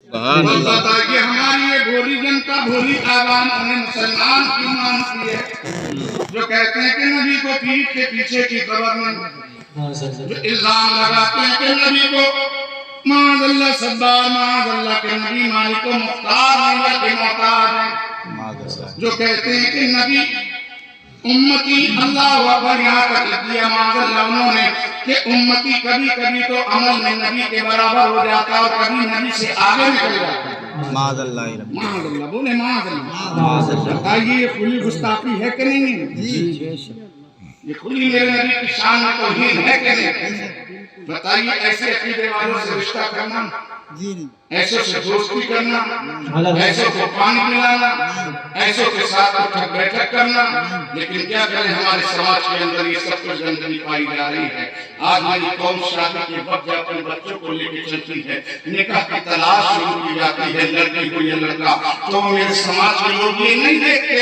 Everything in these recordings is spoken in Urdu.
بتائیے ہماری یہ بھولی جنتا بھولی عوام انہیں مسلمان کیوں مانتی ہے؟ جو کہتے ہیں کہ نبی کو پیٹ کے پیچھے کی خبر نہیں، جو الزام لگاتے ہیں کہ نبی کو معاذ اللہ صبار معاذ اللہ کے نبی مالک و مختار نہیں بلکہ محتاج ہیں، جو کہتے ہیں کہ نبی امتی اللہ اکبر یہاں تک لکھ دیا معاذ اللہ انہوں نے کہ امتی کبھی کبھی تو عمل میں نبی کے برابر ہو جاتا اور کبھی نبی سے آگے نکل جاتا ہے۔ معاذ اللہ معاذ اللہ بولے معاذ اللہ۔ بتائیے یہ کھلی گستاخی ہے کہ نہیں ہے؟ یہ کھلی میرے نبی کی شان میں توہین ہے کہ نہیں؟ بتائیے ایسے عقیدے والوں سے رشتہ کرنا، ایسے سے دوستی کرنا، ایسے کو پانی پلانا، ایسے کے ساتھ اٹھک بیٹھک کرنا، لیکن کیا کریں ہمارے سماج کے اندر یہ سب کچھ گندگی پائی جا رہی ہے۔ آج میری قوم شادی کے وقت جب اپنے بچوں کو لے کے چلتی ہے، نکاح کی تلاش شروع کی جاتی ہے، لڑکی کو یا لڑکا، تو میرے سماج کے لوگ یہ نہیں دیکھتے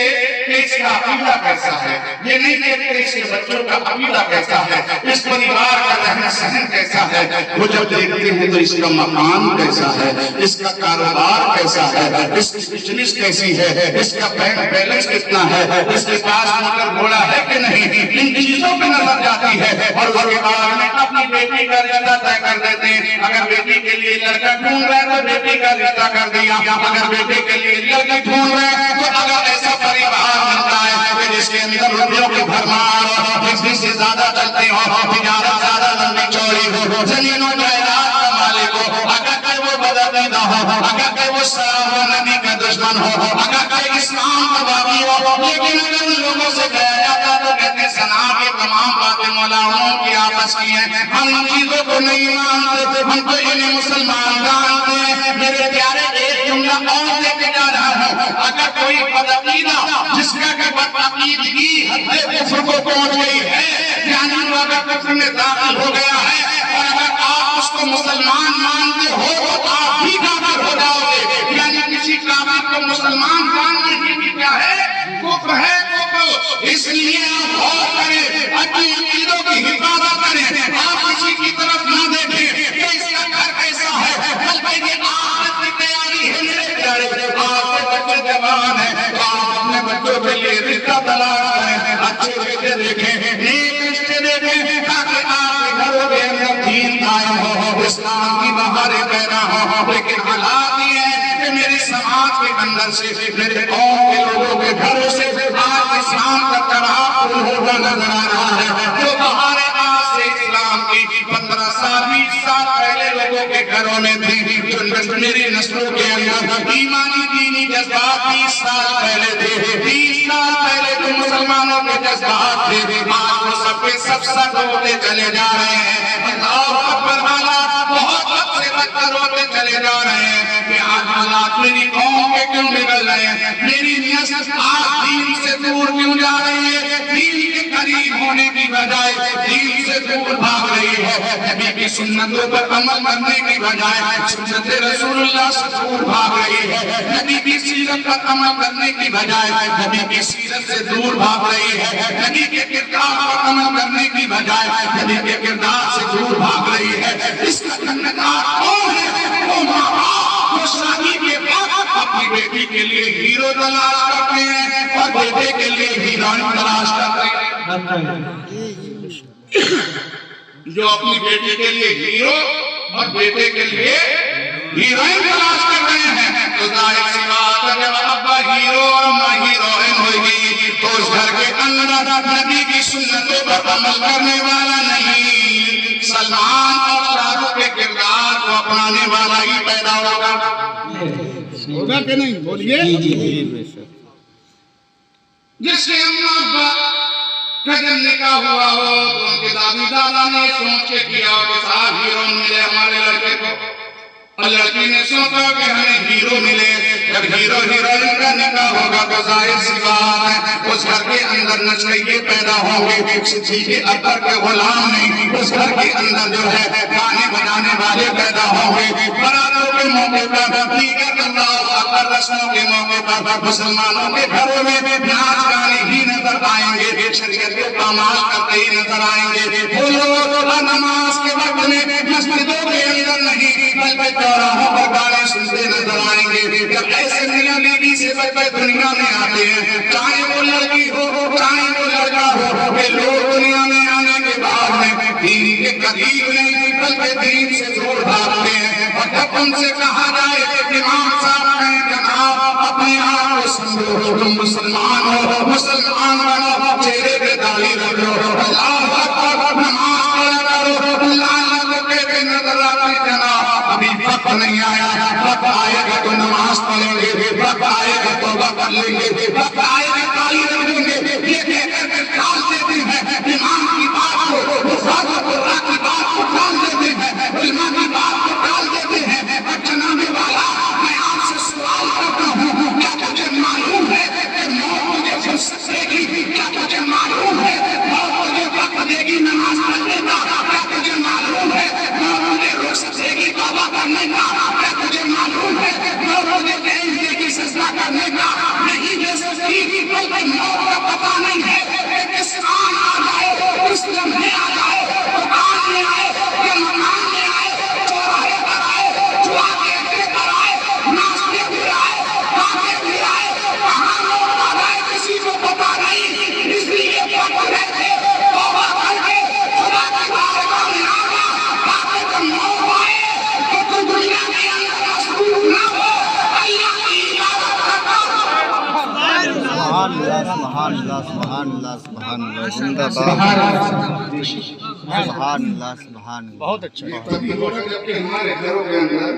کہ اس کا عقیدہ کیسا ہے، یہ نہیں دیکھتے اس کے بچوں کا عقیدہ کیسا ہے، اس پریوار کا رہن سہن کیسا ہے، وہ جب دیکھتے ہیں تو اس کا مکان کیسا ہے، اس کا کاروبار کیسا ہے، اس کی بزنس کیسی ہے، اس کا بینک بیلنس کتنا ہے، اس کے پاس موٹر گھوڑا ہے کہ نہیں، ان چیزوں پہ نظر جاتی ہے اور اس کے بعد میں اپنی بیٹی کا رشتہ طے کر دیتے ہیں۔ اگر بیٹی کے لیے لڑکا ڈھونڈ رہے تو بیٹی کا رشتہ کر دیا، اگر بیٹے کے لیے لڑکی ڈھونڈ رہے تو اگر ایسا پریوار ملتا ہے کہ جس کے اندر روپیوں کی بھرمار ہو، بزنس سے زیادہ چلتے ہو، تجارت زیادہ لمبی چوڑی ہو، زمین و جائیداد کا مالک ہو، اگر کہ وہ بدعقیدہ ہو، اگر کہ وہ سلام و نبی کا دشمن ہو، اگر کہ اسلام کا باغی ہو، لیکن اگر ان لوگوں سے کہا جاتا تو کہتے ہیں سنا کے تمام باتیں مولاؤں کی آپس کی ہیں، ہم ان چیزوں کو نہیں مانتے، ہم تو انہیں مسلمان جانتے ہیں۔ میرے پیارے ایک جملہ اور دے کے جا رہا ہے، اگر کوئی بدعقیدہ جس کا کہ بدعقیدگی حد کفر کو پہنچ گئی ہے، یعنی وہ اگر کفر میں داخل ہو گیا ہے اور اگر آپ اس کو مسلمان مانتے ہو تو آپ بھی کافر ہو جاؤ گے، یعنی کسی کافر کو مسلمان ماننے کی کیا ہے؟ کفر ہے کفر۔ اس لیے آپ غور کریں، اپنی عقیدوں کی حفاظت کریں، آپ کسی کی طرف نہ دیکھیں کہ اس کا گھر کیسا ہے، بلکہ یہ آخرت کی تیاری ہے۔ میرے پیارے آپ کے بچے جوان ہیں تو آپ اپنے بچوں کے لیے رشتہ تلاش کریں، اچھے رشتے دیکھیں، نیک رشتے دیکھیں، تاکہ آپ کے گھروں کے اندر دین قائم ہو، اسلام کی بہاریں پیدا ہو۔ لیکن حالات یہ ہے کہ میرے سماج کے اندر سے، میرے قوم کے لوگوں کے گھروں سے آج اسلام کا چراغ ہوتا نظر آ رہا ہے۔ جو بہاریں آج سے اسلام کی 15 سال 20 سال پہلے لوگوں کے گھروں میں تھی، جو میری نسلوں کے اندر ایمانی دینی جذبات 20 سال پہلے تھے، 20 سال پہلے جو مسلمانوں کے جذبات تھے، آج وہ سب کے سب سب ہوتے چلے جا رہے ہیں۔ اللہ اکبر، حالات بہت وقت سے بدتر ہوتے چلے جا رہے ہیں کہ آج حالات میری قوم کے کیوں بگڑ رہے ہیں، میری نسل آج دین سے دور کیوں جا رہی ہے، دین کے قریب ہونے کی بجائے دین سے دور بھاگ رہی ہے، نبی کی سنتوں پر عمل کرنے کی بجائے سنت رسول اللہ سے دور بھاگ رہی ہے، نبی کی سیرت پر عمل کرنے کی بجائے نبی کی سیرت سے دور بھاگ رہی ہے، نبی کے کردار پر عمل کرنے کی بجائے نبی کے کردار سے دور بھاگ رہی ہے۔ اس کا ذمہ دار کون ہے؟ وہ ماں باپ جو شادی کے بعد اپنی بیٹی کے لیے ہیرو تلاش کرتے ہیں اور بیٹے کے لیے ہیروئن تلاش کرتے ہیں، جو اپنی بیٹی کے لیے ہیرو اور بیٹے کے لیے ہیروئن تلاش کر رہے ہیں، تو ظاہر سی بات ہے جب ابا ہیرو اور ماں ہیروئن ہوگی تو اس گھر کے اندر نبی کی سنتوں پر عمل کرنے والا نہیں، سلمان اور شاہ رخ کے کردار کو اپنانے والا ہی پیدا ہوگا کہ نہیں؟ بولیے۔ جس سے اما ابا کا جب نکاح ہوا ہو تو ان کے دادی دادا نے سوچ کے کیا ہو کہ صاحب ہیرو ملے ہمارے لڑکے کو، اور لڑکی نے سوچا کہ ہمیں ہیرو ملے۔ جب ہیرو ہیروئن کا نکاح ہوگا تو ظاہر سی بات ہے اس گھر کے اندر نچلئے پیدا ہوں گے، سیدھے اکبر کے غلام نہیں، اس گھر کے اندر جو ہے گانے بجانے والے پیدا ہوں گے۔ براتوں کے موقع پر، دیگر اللہ اکبر رسموں کے موقع پر مسلمانوں کے گھروں میں ناچ گانے ہی نظر آئیں گے، شریعت کے اعمال کرتے ہی نظر آئیں گے۔ وہ لوگ نماز کے وقت میں مسجدوں کے اندر نہیں بلکہ چوراہوں پر گانے سنتے نظر سے بچ بچ دنیا میں آتے ہیں، چاہے وہ لڑکی ہو چاہے وہ لڑکا ہو، کہ لوگ دنیا میں آنے کے بعد میں دین کے قریب نہیں بلکہ دین سے دور بھاگتے ہیں۔ اور جب ان سے کہا جائے کہ امام صاحب کہیں جناب اپنے آپ کو سمجھو، تم مسلمان ہو، مسلمان بنو، چہرے پہ داڑھی رکھ لو، اللہ اکبر، نماز پڑھا کرو، اللہ کو کہتے نظر آتے جناب ابھی وقت نہیں آیا، وقت آئے گا تو نماز پڑھیں گے، وقت آئے گا توبہ کر لیں گے، وقت آئے گا داڑھی رکھیں گے، یہ کہہ کر کے ٹال دیتے ہیں امام کی بات کو، حفاظت اللہ کی بات کو ٹال دیتے ہیں، علماء کی بات کو ٹال دیتے ہیں۔ اور جناب والا میں آپ سے سوال کرتا ہوں، کیا تجھے معلوم ہے کہ موت تجھے فرصت دے گی؟ کیا تجھے معلوم ہے موت تجھے وقت دے گی نماز پڑھنے کا؟ کیا تجھے معلوم ہے موت تجھے رخصت دے گی توبہ کرنے کا؟ کیا تجھے معلوم ہے موت تجھے دین دے گی سجدہ کرنے کا؟ نہیں دے سکتی، بلکہ موت کا پتہ نہیں ہے کہ کس آن آ جائے، کس لمحے آ جائے، دکان میں آئے یا مکان میں آئے، چوراہے پر آئے، جوا کے اڈے پر آئے، ناشتے بھی آئے، کھاتے بھی آئے، کہاں موت آ جائے کسی کو پتہ نہیں، اس لیے وقت رہتے توبہ کر کے خدا کی بارگاہ میں آنا، تاکہ جب موت آئے تو تو دنیا کے اندر مصروف نہ ہو، اللہ کی عبادت کرتا ہو۔ سبحان اللہ سبحان اللہ سبحان اللہ سبحان اللہ زندہ باد سبحان اللہ سبحان اللہ۔ بہت اچھا یہ تبھی ہوگا جبکہ ہمارے گھروں کے اندر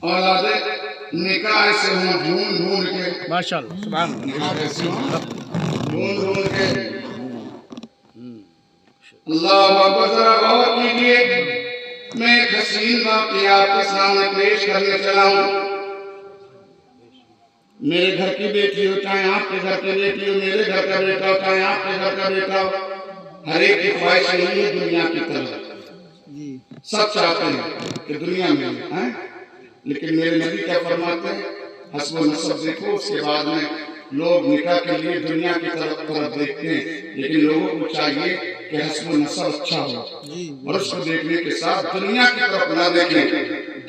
اولادیں نکاح ایسے ہوں ڈھونڈ ڈھونڈ کے، ماشاءاللہ سبحان اللہ۔ ڈھونڈ ڈھونڈ کے۔ اللہ اکبر، ذرا غور کیجئے، میں ایک حسین واقعہ آپ کے سامنے پیش کرنے چلا ہوں۔ میرے گھر کی بیٹی ہو چاہے آپ کے گھر کی بیٹی ہو، میرے گھر کا بیٹا ہو چاہے آپ کے گھر کا بیٹا ہو، ہر ایک کی خواہش نہیں ہے دنیا کی طرف، سب چاہتے ہیں کہ دنیا میں ہیں، لیکن میرے نبی کیا فرماتے ہیں، حسب و نسب دیکھو، اس کے بعد میں لوگ نکاح کے لیے دنیا کی طرف دیکھتے ہیں، لیکن لوگوں کو چاہیے کہ حسب و نسب اچھا ہو، اور اس کو دیکھنے کے ساتھ دنیا کی طرف نہ دیکھیں،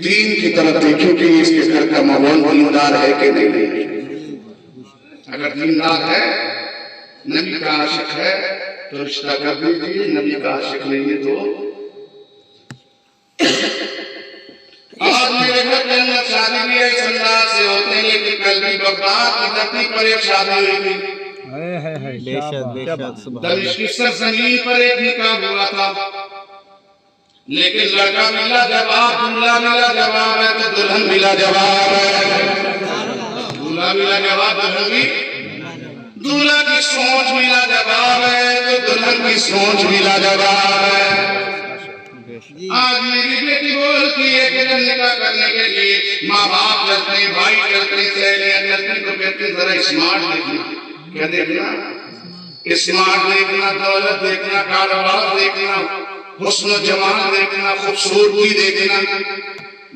دین کی طرف دیکھیں کہ اس کے گھر کا ماحول دیندار ہے کہ نہیں۔ اگر دیندار ہے، نبی کا عاشق ہے تو رشتہ کر دیجیے، نبی کا عاشق نہیں ہے تو آج میرے گھر کے اندر شادی بھی ایسے انداز سے ہوتے ہیں، لیکن کل بھی بغداد کی دھرتی پر ایک شادی ہوئی تھی، بے شک بے شک سبحان دمشق کی سرزمین پر ایک نکاح ہوا تھا، لیکن لڑکا ملا جواب، دلہا ملا جواب ہے تو دلہن ملا جواب ہے، دلہا ملا جواب دلہن بھی، دلہا کی سوچ ملا جواب ہے تو دلہن کی سوچ ملا جواب ہے۔ آج میری بیٹی بولتی ہے کہ جب نکاح کرنے کے لیے ماں باپ چلتے ہیں، بھائی چلتے ہیں، سہیلیاں چلتے ہیں، تو کہتے ہیں ذرا اسمارٹ دیکھنا، کیا دیکھنا؟ اسمارٹ دیکھنا، دولت دیکھنا، کاروبار دیکھنا، حسن و جمال دیکھنا، خوبصورتی دیکھنا۔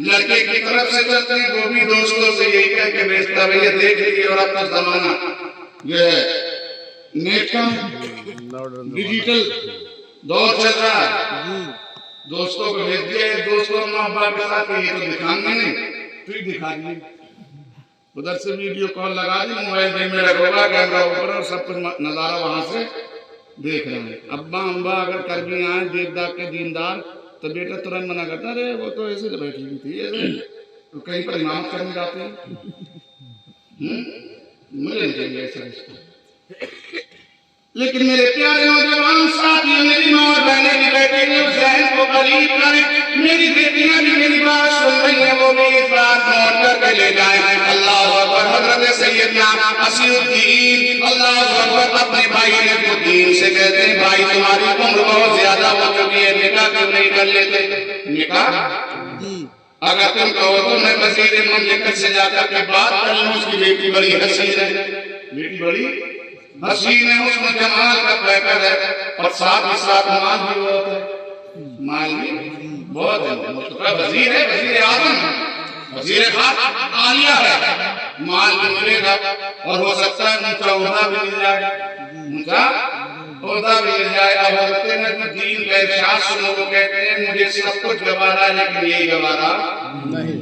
لڑکے کی طرف سے چلتے ہیں، وہ بھی دوستوں سے یہی کہہ کے بھیجتا ہے یہ دیکھ لیجیے، اور اب کا زمانہ یہ ہے نیٹ کا ڈیجیٹل دور چل رہا ہے، دوستوں کو بھیج دیا، ایک دوستوں ماں باپ کے ساتھ یہ تو دکھانا نہیں، تو ہی دکھا دیے، ادھر سے ویڈیو کال لگا دی، موبائل دے میں رکھو گا، کیمرہ اوپر اور سب کچھ نظارہ وہاں سے دیکھ رہے ہیں۔ ابا امبا اگر کر بھی آئیں دیکھ داکھ کے دیندار تو بیٹا ترنت منع کرتا ہے، ارے وہ تو ایسے بیٹھی ہوئی تھی، ایسے تو کہیں پر امامت کرنے جاتے ہیں، مجھے نہیں چاہیے ایسا رشتہ۔ لیکن میرے پیارے نوجوان ساتھیوں، میری ماں اور بہنیں بھی بیٹھی ہیں، ذہن کو قریب کریں، میری بیٹیاں بھی میری بات سن رہی ہیں، وہ بھی اس بات نوٹ کر کے لے جائیں۔ اللہ اکبر، حضرت سیدنا عصی الدین اللہ اکبر اپنے بھائی نجمالدین سے کہتے ہیں بھائی تمہاری عمر بہت زیادہ ہو چکی ہے، نکاح کیوں نہیں کر لیتے؟ نکاح اگر تم کہو تو میں وزیر مملکت سے جا کر کے بات کر لوں، اس کی بیٹی بڑی حسین ہے، بیٹی بڑی حسین ہے، اس میں جمال کا پیکر ہے، اور ساتھ ہی ساتھ مال بھی بہت ہے، مال بھی بہت ہے، وزیر ہے، وزیر اعظم، وزیر خاتم عالیہ ہے، مال بھی ملے گا، اور ہو سکتا ہے اونچا عہدہ بھی مل جائے، اونچا عہدہ بھی مل جائے۔ اب حضرت نجمالدین کا ارشاد سنو، وہ کہتے ہیں مجھے سب کچھ گوارا ہے لیکن یہی گوارا نہیں،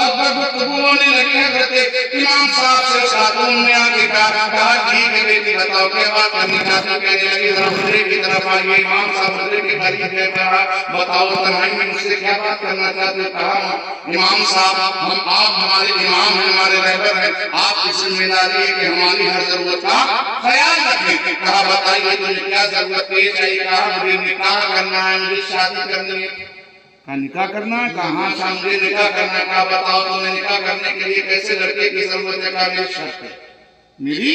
اکبر گفتگو ہونے لگی حضرت امام صاحب سے خاتون نے آگے کہا ٹھیک ہے بیٹی بتاؤ کیا بات کرنی چاہتی ہو؟ کہنے لگی ذرا حجرے کی طرف آئیے۔ امام صاحب حجرے کے قریب گئے، کہا بتاؤ تنہائی میں مجھ سے کیا بات کرنا چاہتے ہو؟ کہا امام صاحب آپ ہمارے امام ہیں، ہمارے رہبر ہیں، آپ کی ذمہ داری ہے کہ ہماری ہر ضرورت کا خیال رکھیں۔ کہا بتائیے تمہیں کیا ضرورت پیش آئی؟ کہا مجھے نکاح کرنا ہے، مجھے شادی کرنی ہے۔ کہا نکاح کرنا ہے؟ کہا ہاں شاہ مجھے نکاح کرنا ہے۔ کہا بتاؤ تمہیں نکاح کرنے کے لیے کیسے لڑکے کی ضرورت ہے؟ کہا میری شرط ہے، میری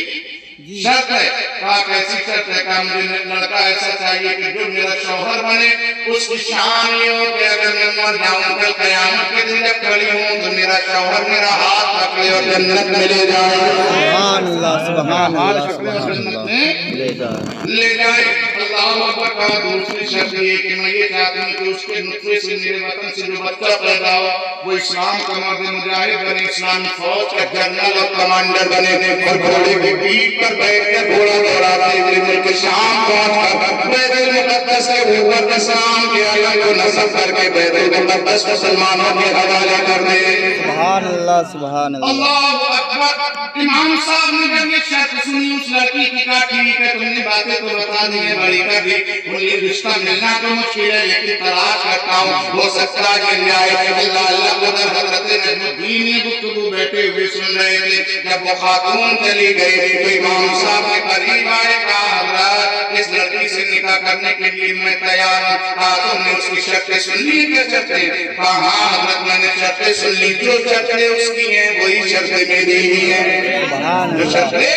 شرط ہے۔ کہا کیسی شرط ہے؟ کہا مجھے لڑکا ایسا چاہیے کہ جو میرا شوہر بنے، اس کی شان یہ ہو کہ اگر میں مر جاؤں کل قیامت کے دن جب کھڑی ہوں تو میرا شوہر میرا ہاتھ پکڑے اور جنت میں لے جائے، سبحان اللہ سبحان اللہ پکڑے اور سبحان جنت اللہ میں لے جائے لے جائے۔ اللہ اکبر کہا دوسری شرط یہ کہ میں یہ چاہتی ہوں کہ اس کے نطفے سے میرے وطن سے جو بچہ پیدا ہو وہ اسلام کا مرد مجاہد بنے، اسلامی فوج کا جنرل اور کمانڈر بنے، اور گھوڑے کی پیٹھ پر بیٹھ کر گھوڑا دوڑاتے ہوئے ملک شام پہنچ کر بیت المقدس کے اوپر کا سلام کیا اللہ کو نصب کر کے بیت المقدس مسلمانوں کے حوالے کر دے۔ سبحان اللہ سبحان اللہ اللہ اکبر۔ امام صاحب نے جب یہ شرط سنی اس لڑکی کی، کہا ٹھیک ہے تم نے باتیں تو بتا دی ہیں بڑی کر دی، مجھے رشتہ ملنا تو مشکل ہے لیکن تلاش کرتا ہوں، ہو سکتا ہے مل جائے۔ اللہ اللہ قدر حضرت نجم الدین یہ گفتگو بیٹھے ہوئے سن رہے تھے۔ جب وہ خاتون چلی گئی تو امام صاحب کے قریب آئے، کہا حضرت اس لڑکی سے نکاح کرنے کے لیے میں تیار ہوں۔ کہا تم نے اس کی شرطیں سن لی کیا شرطیں؟ کہا ہاں حضرت میں نے شرطیں سن لی، جو شرطیں اس کی ہیں وہی شرطیں میری ہی ہیں، جو شرطیں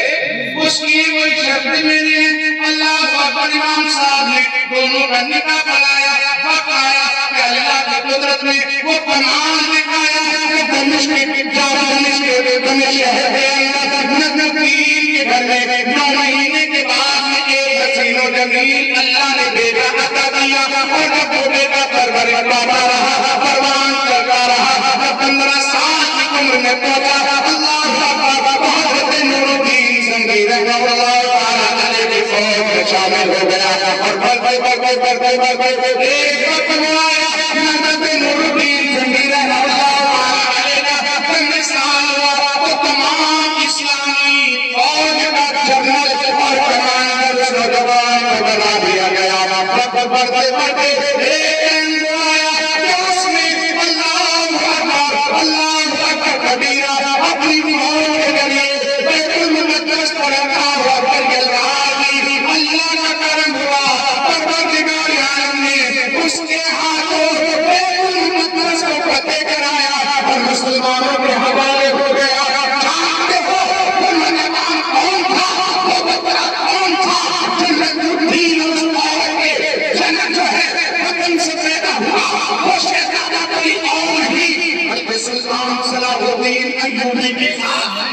اس کی ہیں وہی شرطیں میری ہیں۔ اللہ اکبر۔ امام صاحب نے دونوں کا نکاح کرایا، وقت آیا کہ اللہ کی قدرت نے وہ کمال دکھایا کہ دمشق شہر کے اندر نجم الدین کے گھر میں 9 مہینے کے بعد میں ایک حسین و جمیل اللہ نے بیٹا عطا دیا، اور جب وہ بیٹا پرورش پاتا رہا، پروان چلتا رہا، 15 سال کی عمر میں پہنچا، اللہ اکبر، حضرت نور الدین زنگی رحمہ اللہ تعالیٰ کی فوج میں شامل ہو گیا، اور بڑھتے ایک وقت وہ آیا حضرت نور الدین زنگی رحمہ اللہ تعالیٰ کا 15 سال ہوا، وہ تمام اسلامی فوج کا جنرل اور کمانڈر نوجوان کو بنا دیا گیا۔ بڑھتے ایک دن وہ آیا کہ اس نے اللہ اکبر اللہ اکبر کبیرہ اپنی فوج کے ذریعے بیت المقدس پر رکھا ہوا بیت العالی، اللہ کا کرم ہوا، پروردگار عالم نے اس کے ہاتھوں بیت المقدس کو فتح کرایا اور مسلمانوں کے حوالے ہو گیا۔ جانتے ہو وہ نوجوان کون تھا، وہ بچہ کون تھا؟ جنت الدین اس عورت کے جنت جو ہے وطن سے پیدا ہوا، وہ شہزادہ کوئی اور نہیں بلکہ سلطان صلاح الدین ایوبی کی ذات ہے۔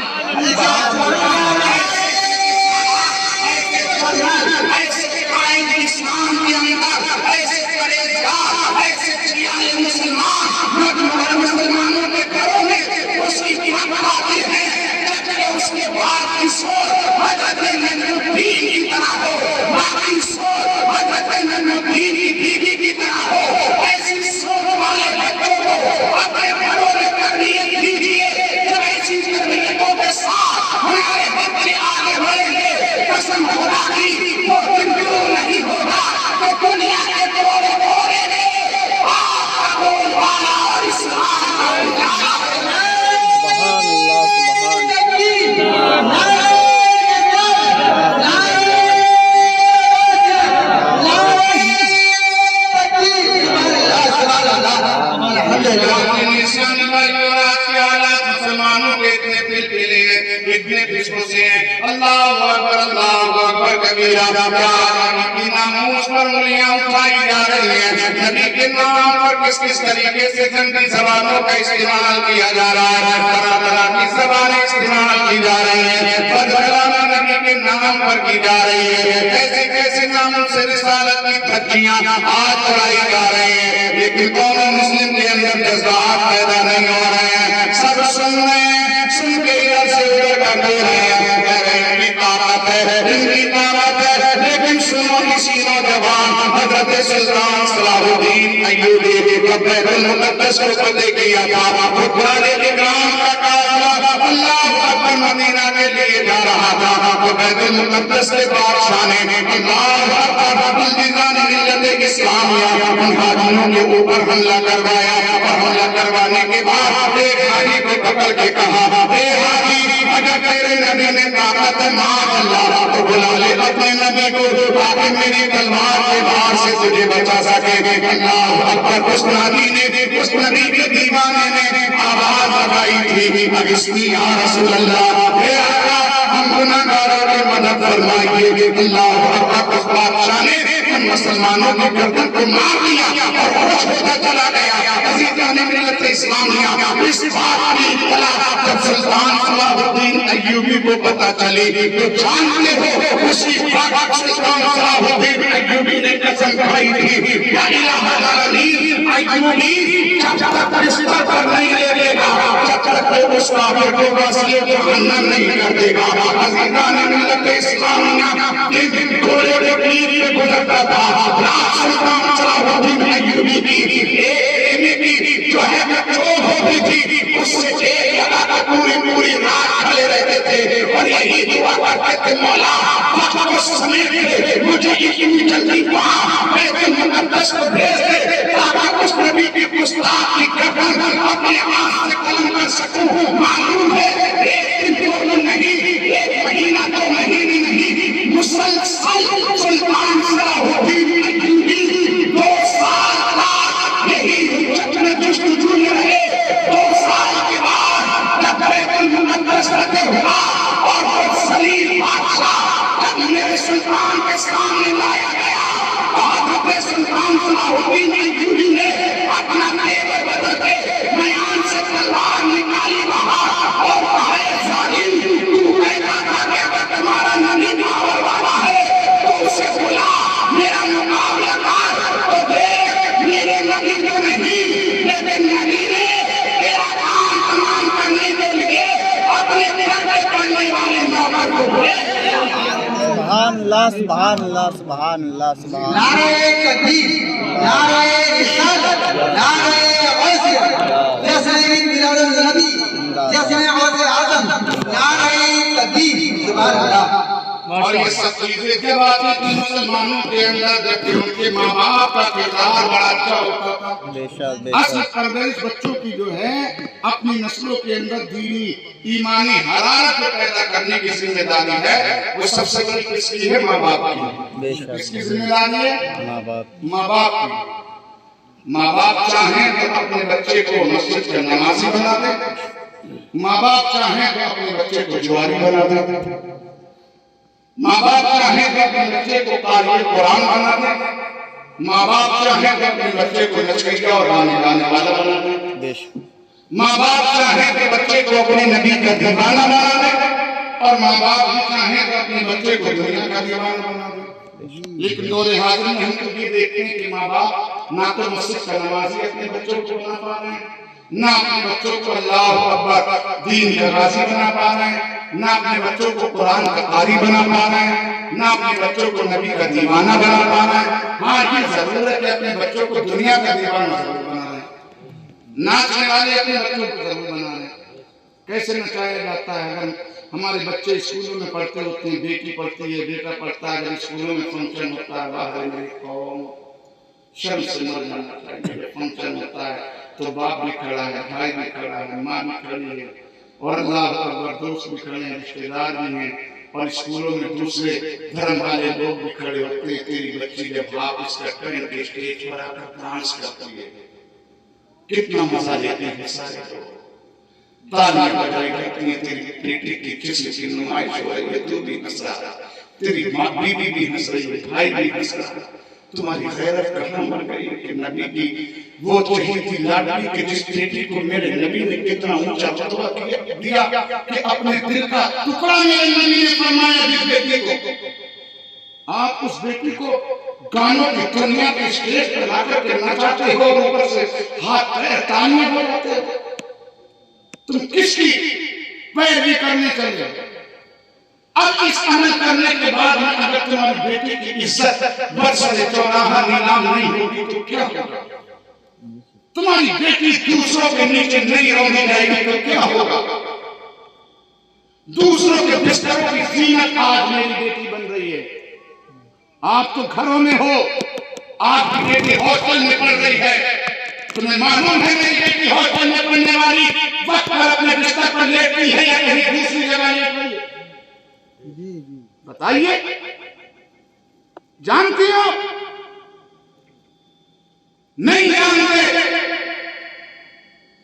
ایسے قائد اسلام کے اندر، ایسے پرہیزگار، ایسے چیالے مسلمانوں کے گھروں میں اس کی محبت آتی ہے، جبکہ اس کے بعد کی سوچ حضرت نجم الدین کی طرح ہو، باقی سوچ حضرت نجم الدین کی بیوی کی طرح ہو۔ ایسی سوچ والے بچوں کو اپنے گھروں میں تربیت دیجیے، جب ایسی تربیتوں کے ساتھ ہمارے بچے آگے بڑھیں گے، قسم خدا کی وہ دن دور نہیں ہوگا تو دنیا کے کونے کونے میں آپ کا بول بالا اور اسلام کا اجالا ہوگا۔ سبحان اللہ سبحان اسلامی بھائیوں اور آج کے حالات مسلمانوں کے اتنے پلپلے ہیں، اتنے پسپسے ہیں، اللہ اکبر کبیرہ، نبی کی ناموس پر انگلیاں اٹھائی جا رہی ہیں، نبی کے نام پر کس طریقے سے جنگی زبانوں کا استعمال کیا جا رہا ہے، طرح طرح کی زبانیں استعمال کی جا رہی ہیں، بدگمانہ نبی کے نام پر کی جا رہی ہے، کیسے کیسے ناموں سے رسالت کی دھجیاں آج اڑائی جا رہی ہیں، لیکن قوم مسلم کے اندر جذبات پیدا نہیں ہو رہے ہیں، سب سن رہے ہیں، سن کے ادھر سے ادھر کرتے رہے ہیں، کہہ رہے ہیں ان کی طاقت ہے، ان کی طاقت ہے، لیکن سنو کسی نوجوان جوان حضرت سلطان صلاح الدین ایوبی بیت المقدس کو فتح کیا تھا، قرآن اکرام کا قافلہ اللہ اکبر مدینہ کے لیے جا رہا تھا، تو بیت المقدس کے بادشاہ نے اللہ اکبر الجزان ملت اسلامیہ ان حاجیوں کے اوپر حملہ کروایا، اور حملہ کروانے کے بعد ایک حاجی کو پکڑ کے کہا، اے حاجی اگر تیرے نبی نے طاقت معاذ اللہ تو بلا لے اپنے نبی کو تاکہ میری تلوار کے بار سے تجھے بچا سکے۔ اللہ اکبر، اس نبی کے دیوانے نے آواز لگائی تھی، اغثنی یا رسول اللہ، اے آقا ہم گناہگاروں کی مدد فرمائیے۔ اللہ اکبر، اس بادشاہ نے ان مسلمانوں کی گردن کو مار دیا اور خوش ہوتا چلا گیا۔ عزیزان ملت اسلامیہ، اس بات کی اطلاع جب سلطان صلاح الدین ایوبی کو پتہ چلی تو جانتے ہو اسی وقت سلطان صلاح الدین ایوبی نے قسم کھائی تھی، یا الہ العالمین، ایوبی جب تک بستر پر نہیں لے گا جب تک اس کافر کو وصل جہنم نہیں کر دے گا۔ عزیزان ملت اسلامیہ، جس دن گھوڑے کے پیر پہ گزرتا تھا رات سلطان صلاح الدین ایوبی کی ایک جو ہے چوب ہوتی تھی، اس سے ایک جگہ کا پوری رات کھڑے رہتے تھے اور یہی دعا کرتے تھے، مولا وقت کو سمیٹ دے، مجھے اتنی جلدی وہاں بیت المقدس کو بھیج دے تاکہ اس نبی کی گستاخ کی گردن اپنے ہاتھ سے قلم کر سکوں۔ معلوم ہے ایک دن دو دن نہیں، ایک مہینہ دو مہینے نہیں، مسلسل سلطان صلاح الدین ایوبی 2 سال بعد یہی چکر جستجو میں رہے۔ 2 سال کے بعد جب بیت المقدس فتح ہوا اور وہ ذلیل بادشاہ جب میرے سلطان کے سامنے لایا گیا تو حضرت سلطان صلاح الدین ایوبی نے اپنا تیور بدل کے میان سے تلوار نکالی باہر اور کہا، اے ظالم، تو کہتا تھا کہ اگر تمہارا نبی باور والا ہے تو اسے بلا، میرا مقابلہ کر، تو دیکھ میرے نبی تو نہیں لیکن نبی نے تیرا کام تمام کرنے کے لیے اپنے پردے پڑھنے والے نوکر کو بھیج دیا۔ سبحان اللہ، سبحان اللہ، سبحان اللہ، سبحان اللہ۔ نعرہ تکبیر، نعرہ رسالت، نعرہ غیثیت، جیسے میلاد النبی، جیسے غوث اعظم، نعرہ تکبیر، سبحان اللہ۔ اور یہ سب چیزیں جب آتی تھی مسلمانوں کے اندر جبکہ ان کے ماں باپ کا کردار بڑا اچھا ہوتا تھا۔ بے شک، بے اصل شک۔ پرورش بچوں کی جو ہے اپنی نسلوں کے اندر دینی ایمانی حرارت کو پیدا کرنے کی ذمہ داری ہے، وہ سب سے بڑی کس کی ہے؟ ماں باپ کی۔ بے شک، کس کی ذمہ داری ہے؟ ماں باپ۔ ماں باپ کی۔ ماں باپ چاہیں تو اپنے بچے کو مسجد کا نمازی بنا دیں، ماں باپ چاہیں تو اپنے بچے کو جواری بنا دیں، ماں باپ چاہیں تو اپنے بچے کو قاری قرآن بنا دیں، ماں باپ چاہیں تو اپنے بچے کو نچیتا اور گانے گانے والا بنا دیں، بے شک۔ ماں باپ چاہیں تو بچے کو اپنے نبی کا دیوانہ بنا دیں، اور ماں باپ بھی چاہیں تو اپنے بچے کو دنیا کا دیوانہ بنا دیں۔ لیکن دور حاضر میں ہم تو یہ دیکھتے ہیں کہ ماں باپ نہ تو مسجد کا نمازی اپنے بچوں کو بنا پا رہے ہیں، نہ اپنے بچوں کو اللہ اکبر دین کا غازی بنا پا رہے ہیں، نہ اپنے بچوں کو قرآن کا قاری بنا پا رہے ہیں، نہ اپنے بچوں کو نبی کا دیوانہ بنا پا رہے ہیں۔ ہاں یہ ضرور ہے کہ اپنے بچوں کو دنیا کا دیوانہ ضرور بنا رہے ہیں، ناچنے والے اپنے بچوں کو ضرور بنا رہے ہیں۔ کیسے نچایا جاتا ہے؟ اگر ہمارے بچے اسکولوں میں پڑھتے ہوتے ہیں، بیٹی پڑھتی ہے، بیٹا پڑھتا ہے، جب اسکولوں میں فنکشن ہوتا ہے، واہ میری قوم شرم سے مر جانا چاہیے، فنکشن ہوتا ہے تو باپ بھی کھڑا ہے، بھائی بھی کھڑا ہے، ماں بھی کھڑی ہے، اور اللہ اکبر دوست بھی کھڑے ہیں، رشتے دار بھی ہیں، اور اسکولوں میں دوسرے دھرم والے لوگ بھی کھڑے ہوتے ہیں۔ تیری بچی جب آپ اس کا کریں کے اسٹیج پر آ کر ڈانس کرتی ہے، کتنا مزہ لیتے ہیں سارے لوگ، تالیاں بجائی جاتی ہیں، تیری بیٹی کی جسم کی نمائش ہو رہی ہے، تو بھی ہنس رہا، تیری ماں بیوی بھی ہنس رہی ہے، بھائی بھی ہنس رہا، تمہاری غیرت کہاں مر گئی کہ نبی کی وہ چہی تھی لاڈلی کہ جس بیٹی کو میرے نبی نے کتنا اونچا رتبہ دیا کہ اپنے دل کا ٹکڑا میرے نبی نے فرمایا جس بیٹی کو، آپ اس بیٹی کو گانوں کی دنیا کے اسٹیج پر لا کر کے نچاتے ہو اور اوپر سے ہاتھ پیر تالیاں بجاتے ہو، تم کس کی پیروی کرنے چلے؟ اب اس عمل کرنے کے بعد میں اگر تمہاری بیٹی کی عزت برسر چوراہا نیلام نہیں ہوگی تو کیا ہوگا؟ تمہاری بیٹی دوسروں کے نیچے نہیں رونے جائے گی تو کیا ہوگا؟ دوسروں کے بستروں کی زینت آج میری بیٹی بن رہی ہے. آپ تو گھروں میں ہو، آپ کی بیٹی ہاسٹل میں پڑھ رہی ہے. تمہیں معلوم ہے میری بیٹی ہاسٹل میں پڑھنے والی وقت پر اپنے بستر پر لیٹتی ہے یا کہیں دوسری جگہ لیٹ رہی ہے؟ بتائیے، جانتی ہو؟ نہیں جانتے.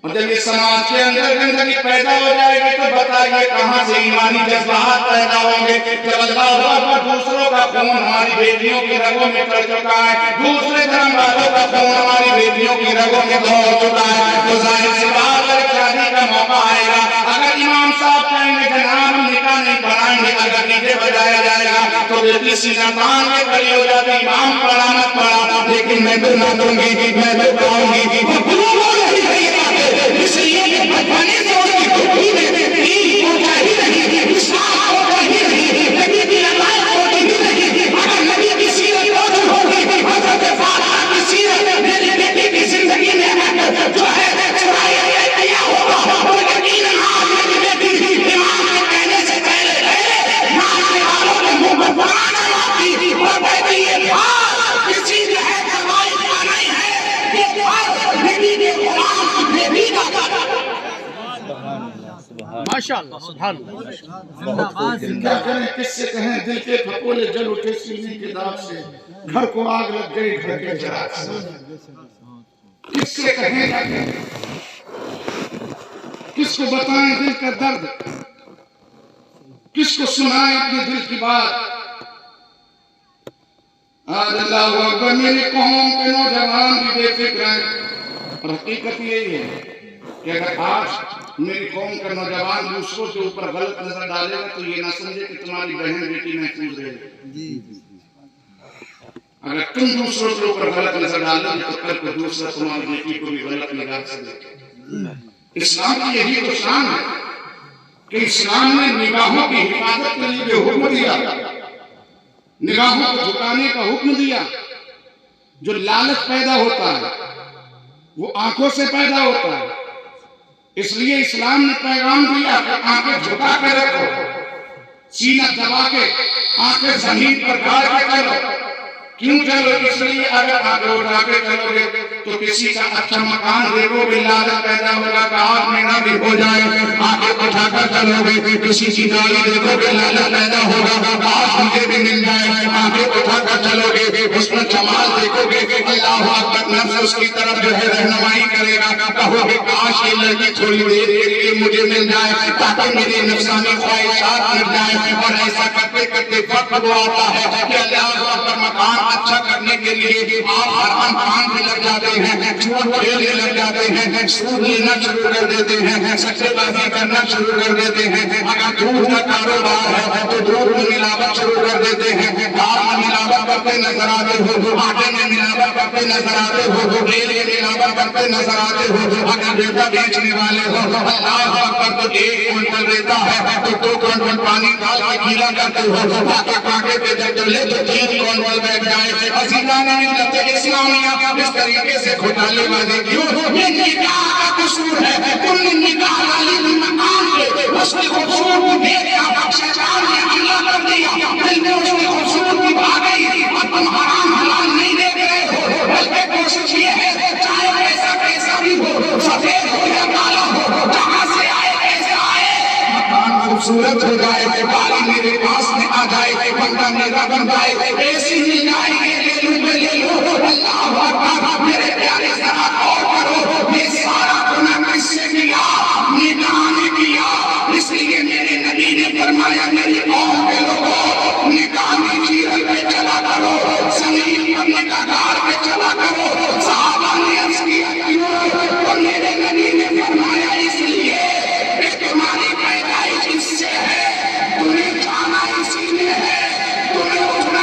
اور جب یہ سماج کے اندر گندگی پیدا ہو جائے گی تو بتائیے کہاں سے ایمانی جذبات پیدا ہوں گے؟ جب اللہ اکبر دوسروں کا خون ہماری بیٹیوں کی رگوں میں چڑھ چکا ہے، دوسرے دھرم والوں کا خون ہماری بیٹیوں کی رگوں میں دوڑ چکا ہے، تو ظاہر سی بات ہے شادی کا موقع آئے گا. اگر امام صاحب کہیں گے جناب ہم نکاح نہیں پڑھائیں گے، اگر ڈیجے بجایا جائے گا تو بیٹی سینہ تان کے کھڑی ہو جاتی، امام پڑھا مت پڑھا، لیکن میں تو نہ دوں گی، میں تو پڑھاؤں گی. اس لیے کہ بچپنے سے اس کی بھوکی میں دین پہنچا ہی نہیں، اسلام پہنچا ہی نہیں، نبی کی لڑائی پہنچی ہی نہیں. اگر نبی کی سیرت پہنچی ہوگی، حضرت فاطمہ کی سیرت میری بیٹی کی زندگی میں جو ہے کیا ہوگا، وہ یقیناً آج میری بیٹی امام کے کہنے سے پہلے ماننے والوں کے منہ میں پرانا لاتی اور کہتی ہے بات کسی جو ہے کروائی کا نہیں ہے، یہ بات نبی کے غلام نبی کا. ماشاءاللہ سبحان اللہ. کیا کریں، کس سے کہیں، دل کے پھپولے جل اٹھے سینے کے داغ سے، گھر کو آگ لگ گئی گھر کے چراغ سے. کس سے کہیں، کس کو بتائیں دل کا درد، کس کو سنائیں اپنے دل کی بات. آج اللہ اکبر میری قوم کے نوجوان بھی بے فکر ہیں. اور حقیقت یہی ہے کہ اگر آج میری قوم کا نوجوان دوسروں کے اوپر غلط نظر ڈالے گا تو یہ نہ سمجھے کہ تمہاری بہن بیٹی محفوظ رہے گی. اگر تم دوسروں کے اوپر غلط نظر ڈالو گے تو کل کو دوسرا تمہاری بیٹی کو بھی غلط نگاہ سے دیکھے. اسلام کی یہی تو شان ہے کہ اسلام نے نگاہوں کی حفاظت کے لیے جو حکم دیا، نگاہوں کو جھکانے کا حکم دیا. جو لالچ پیدا ہوتا ہے وہ آنکھوں سے پیدا ہوتا ہے. اس لیے اسلام نے پیغام دیا کہ آنکھیں جھکا کے رکھو، سینہ دبا کے آنکھیں زمین پر گاڑ کے چلو. کیوں چلو؟ اس لیے اگر آنکھیں اٹھا کے چلو گے تو کسی کا اچھا مکان دیکھو گے، لالچ پیدا ہوگا کہ آج میرا بھی ہو جائے. آنکھیں اٹھا کر چلو گے، کسی کی گاڑی دیکھو گے، لالچ پیدا ہوگا کہ آج مجھے بھی مل جائے. آنکھیں اٹھا کر چلو گے، اس میں جمال دیکھو گے، اللہ اکبر، نفس اس کی طرف جو ہے رہنمائی کرے گا. کہو گے کاش یہ لڑکی تھوڑی دیر کے لیے مجھے مل جائے تاکہ میری نفسانی خواہشات مل جائے. اور ایسا کرتے کرتے وقت وہ آتا ہے کہ اللہ اکبر مکان اچھا کرنے کے لیے آپ حرام کام میں لگ جاتے ہیں، جھوٹ کھیلنے لگ جاتے ہیں، سود لینا شروع کر دیتے ہیں، سچے بازی کرنا شروع کر دیتے ہیں. اگر دودھ کا کاروبار ہے تو دودھ میں ملاوٹ شروع کر دیتے ہیں، دال میں ملاوٹ کرتے نظر آتے ہو، آٹے میں ملاوٹ کرتے نظر آتے ہو، تیل میں ملاوٹ کرتے نظر آتے ہو. اگر ریتا بیچنے والے ہو اللہ اکبر تو 1 کوئنٹل ریتا ہے تو 2 کوئنٹل پانی ڈال کے گیلا کرتے ہو تاکہ کانٹے پہ جب چلے تو 3 کوئنٹل بیٹھ جائے. عزیزان ملت اسلامیہ اس طریقے سے گھوٹالے بازی کیوں؟ یہ نکاح کا قصور ہے. تم نے نکاح والی مقام پہ اس کی خوبصورتی دیکھ کر بخشیدار نے حملہ کر دیا، دل میں اس کی خوبصورتی بھا گئی اور تم حرام حلال نہیں دیکھ رہے ہو، بلکہ کوشش یہ ہے چاہے پیسہ کیسا بھی ہو، سفید ہو یا کالا ہو، جہاں سے آئے کیسے آئے، مکان خوبصورت ہو جائے، بالی میرے پاس میں آ جائے، بندہ میرا بن جائے، ایسی مل جائے لے لو. اللہ اکبر میرے پیارے ذرا غور کرو، یہ سارا گناہ کس سے کیا؟ نکاح نے کیا. اس لیے میرے نبی نے فرمایا میری قوم کے لوگوں نکاح میں چیرل پہ چلا کرو، زمین پر نکاح گار پہ چلا کرو. صحابہ نے عرض کیا کیوں؟ تو میرے نبی نے فرمایا اس لیے کہ تمہاری پیدائش اس سے ہے، تمہیں جانا اسی میں ہے، تمہیں اٹھنا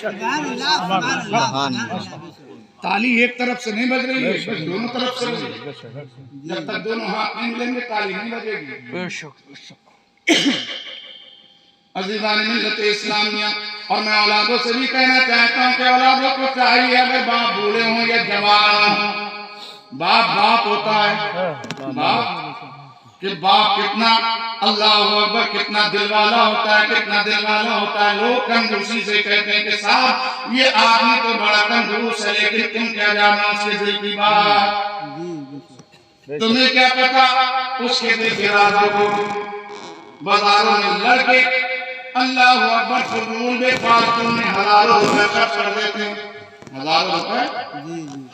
سبحان اللہ تالی ایک طرف سے نہیں بج رہی ہے، بس دونوں طرف سے بج رہی ہے۔ جب تک دونوں ہاتھ نہیں ملیں گے تالی نہیں بجے گی۔ عزیزان ملت اسلامیہ، اور میں اولادوں سے بھی کہنا چاہتا ہوں کہ اولادوں کو چاہیے اگر باپ بوڑھے ہوں یا جوان ہوں، باپ ہوتا ہے، کہ باپ کتنا اللہ اکبر کتنا دل والا ہوتا ہے، کتنا دل والا ہوتا ہے۔ لوگ کنجوسی سے کہتے ہیں کہ صاحب یہ آدمی تو بڑا کنجوس ہے، لیکن تم کیا جانا اس کے دل کی بات، تمہیں کیا پتا اس کے دل کے رازوں کو۔ بازاروں میں لڑ کے اللہ اکبر فضول بے فالتو میں ہزاروں روپے خرچ کر دیتے ہیں، ہزاروں روپے